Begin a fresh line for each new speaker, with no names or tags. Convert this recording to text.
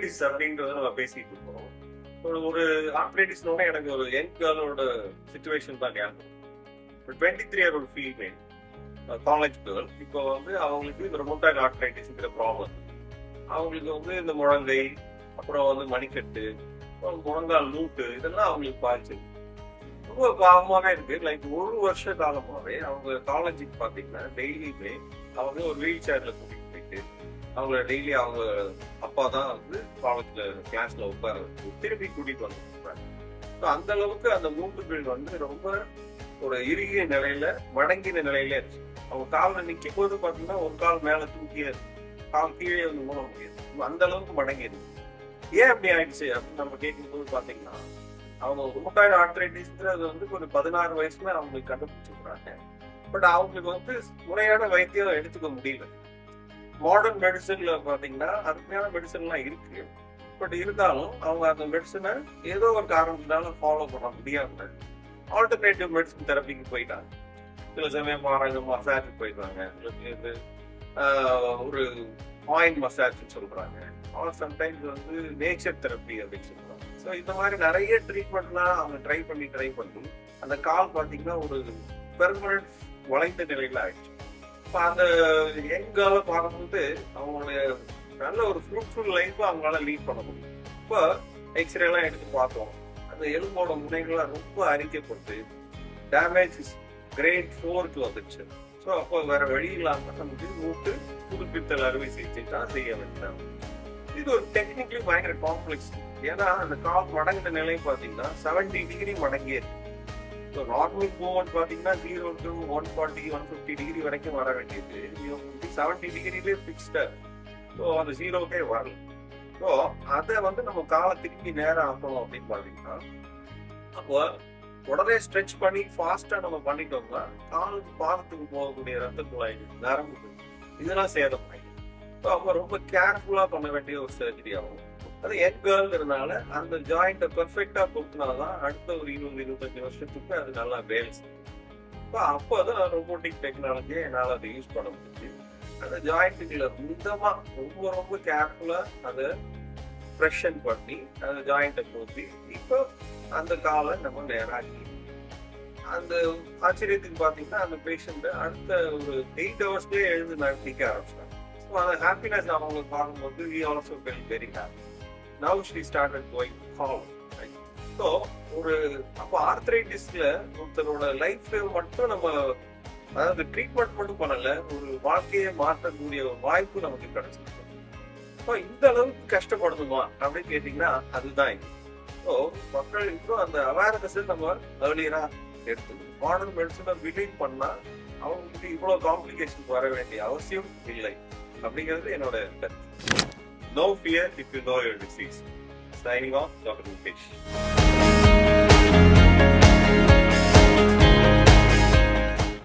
Arthritis அப்படின்றத நம்ம பேசிட்டு இருக்கோம். ஒரு ஆர்த்ரைட்டிஸ்னோட எனக்கு ஒரு யங் கேர்ளோட சுச்சுவேஷன் தான் ஞாபகம். ஒரு 23 இயர் ஒரு ஃபீமேல் காலேஜ் கேர்ள். இப்போ வந்து அவங்களுக்கு இந்த ரொமோட்டாய்டு ஆர்த்ரைட்டிஸ்ங்கிற ப்ராப்ளம். அவங்களுக்கு வந்து இந்த முழங்கை, அப்புறம் வந்து மணிக்கட்டு, அப்புறம் முழங்கால் மூட்டு இதெல்லாம் அவங்களுக்கு பாய்ச்சல். ரொம்ப பாவமாவே இருக்கு. லைக் ஒரு வருஷ காலமாவே அவங்க காலேஜுக்கு பாத்தீங்கன்னா டெய்லியுமே அவங்க ஒரு வீல் சேர்ல கூட்டிட்டு போயிட்டு அவங்கள டெய்லி அவங்க அப்பா தான் வந்து காலேஜ்ல கிளாஸ்ல உட்கார வச்சு திருப்பி கூட்டிட்டு வந்துருக்காங்க. அந்த அளவுக்கு அந்த மூட்டுகள் வந்து ரொம்ப ஒரு இறுகிய நிலையில மடங்கின நிலையில இருந்துச்சு. அவங்க காலில் நிற்கும் போது பாத்தீங்கன்னா ஒரு கால் மேல தூக்கியே கால் கீழே வந்து மூட முடியாது. அந்த அளவுக்கு மடங்கிடுது. ஏன் அப்படி ஆயிடுச்சு அப்படின்னு நம்ம கேட்கும்போது பாத்தீங்கன்னா அவங்க ருமட்டாய்டு ஆர்த்ரைட்டிஸ்ங்கிறது வந்து ஒரு 16 வயசுல அவங்களுக்கு கண்டுபிடிச்சிருக்காங்க. பட் அவங்களுக்கு வந்து முறையான வைத்தியம் எடுத்துக்க முடியல. மாடர்ன் மெடிசன்ல பாத்தீங்கன்னா அருமையான மெடிசன்லாம் இருக்கு. பட் இருந்தாலும் அவங்க அந்த மெடிசனை ஏதோ ஒரு காரணத்தினால ஃபாலோ பண்ண முடியாம ஆல்டர்னேட்டிவ் மெடிசன் தெரப்பிக்கு போயிட்டாங்க. சில சமயம் மாறாங்க மசாஜுக்கு போயிடுறாங்க. இது ஒரு ஆயில் மசாஜ்னு சொல்றாங்க. சம்டைம்ஸ் வந்து நேச்சர் தெரப்பி அப்படின்னு சொல்றாங்க. ஸோ இந்த மாதிரி நிறைய ட்ரீட்மெண்ட்லாம் அவங்க ட்ரை பண்ணி அந்த கால் பார்த்தீங்கன்னா ஒரு பெர்மனன்ட் வளைந்த நிலையில ஆயிடுச்சு. இப்போ அந்த யங்கால பார்க்கும்போது அவங்களுடைய நல்ல ஒரு ஃப்ரூட்ஃபுல் லைஃப் அவங்களால லீட் பண்ண முடியும். இப்போ எக்ஸ்ரேலாம் எடுத்து பார்த்தோம். அந்த எலும்போட முனைகள்லாம் ரொம்ப அரிக்கப்பட்டு டேமேஜ் கிரேட் 4க்கு வந்துச்சு. ஸோ அப்போ வேற வழி இல்லாமல் நமக்கு மூட்டு புதுப்பித்தல் அறுவை சிகிச்சை தான் செய்ய வேண்டாம். இது ஒரு டெக்னிக்கலி பயங்கர காம்ப்ளெக்ஸ். ஏன்னா அந்த கால் மடங்கின நிலை பார்த்தீங்கன்னா 70 டிகிரி மடங்கியே இருக்கு. ஸோ நார்மல் மூவ்மெண்ட் பார்த்தீங்கன்னா 0 to 140, 150 டிகிரி வரைக்கும் வர வேண்டியது 70 டிகிரிலே ஃபிக்ஸ்டா. ஸோ அந்த 0க்கே வரல. ஸோ அதை வந்து நம்ம காலை திருப்பி நேரம் ஆக்கணும் அப்படின்னு பார்த்தீங்கன்னா அப்போ உடனே ஸ்ட்ரெச் பண்ணி ஃபாஸ்டா நம்ம பண்ணிட்டோம்னா காலுக்கு பாதத்துக்கு போகக்கூடிய ரத்த குழாய் நரம்பு இதெல்லாம் சேதமாயிடும். ஸோ அப்போ ரொம்ப கேர்ஃபுல்லா பண்ண வேண்டிய ஒரு சர்ஜரி ஆகும். அது யங் கேர்ள்ங்கிறதுனால அந்த ஜாயிண்ட்டை பெர்ஃபெக்டா பொறுத்தினாதான் அடுத்த ஒரு 20-25 வருஷத்துக்கு அது நல்லா வேலை செய்யும். இப்போ அப்போதான் ரோபோட்டிக் டெக்னாலஜியை என்னால் அதை யூஸ் பண்ண முடியுது. அந்த ஜாயிண்ட்டுகளை மிதமா ரொம்ப ரொம்ப கேர்ஃபுல்லா அதை ஃப்ரெஷன் பண்ணி அந்த ஜாயிண்ட்டை போத்தி இப்போ அந்த காலை நம்ம நேராக்கி அந்த ஆச்சரியத்துக்கு பார்த்தீங்கன்னா அந்த பேஷண்ட் அடுத்த ஒரு 8 ஹவர்ஸ்லேயே எழுந்து நிற்க ஆரம்பிச்சிட்டாங்க. ஸோ அந்த ஹாப்பினஸ் அவங்க பார்க்கும்போது we also felt very happy. Now she started going forward. So ஒரு அப்போ ஆர்த்ரைட்டிஸ்ல ஒருத்தரோட லைஃப் மட்டும் நம்ம அதாவது ட்ரீட்மெண்ட் மட்டும் பண்ணல, ஒரு வாழ்க்கையை மாற்றக்கூடிய ஒரு வாய்ப்பு நமக்கு கிடைச்சிருக்கு. ஸோ இந்த அளவுக்கு கஷ்டப்படணுமா அப்படின்னு கேட்டீங்கன்னா அதுதான் இது. ஸோ மக்கள் இன்னும் அந்த அவேர்னஸ் நம்ம ஏர்லியரா எடுத்து மாடர்ன் மெடிசனை பிலீவ் பண்ணா அவங்களுக்கு இவ்வளவு காம்ப்ளிகேஷன் வர வேண்டிய அவசியம் இல்லை அப்படிங்கிறது என்னோட கருத்து. No fear if you know your disease. Signing off, Dr. Mukesh.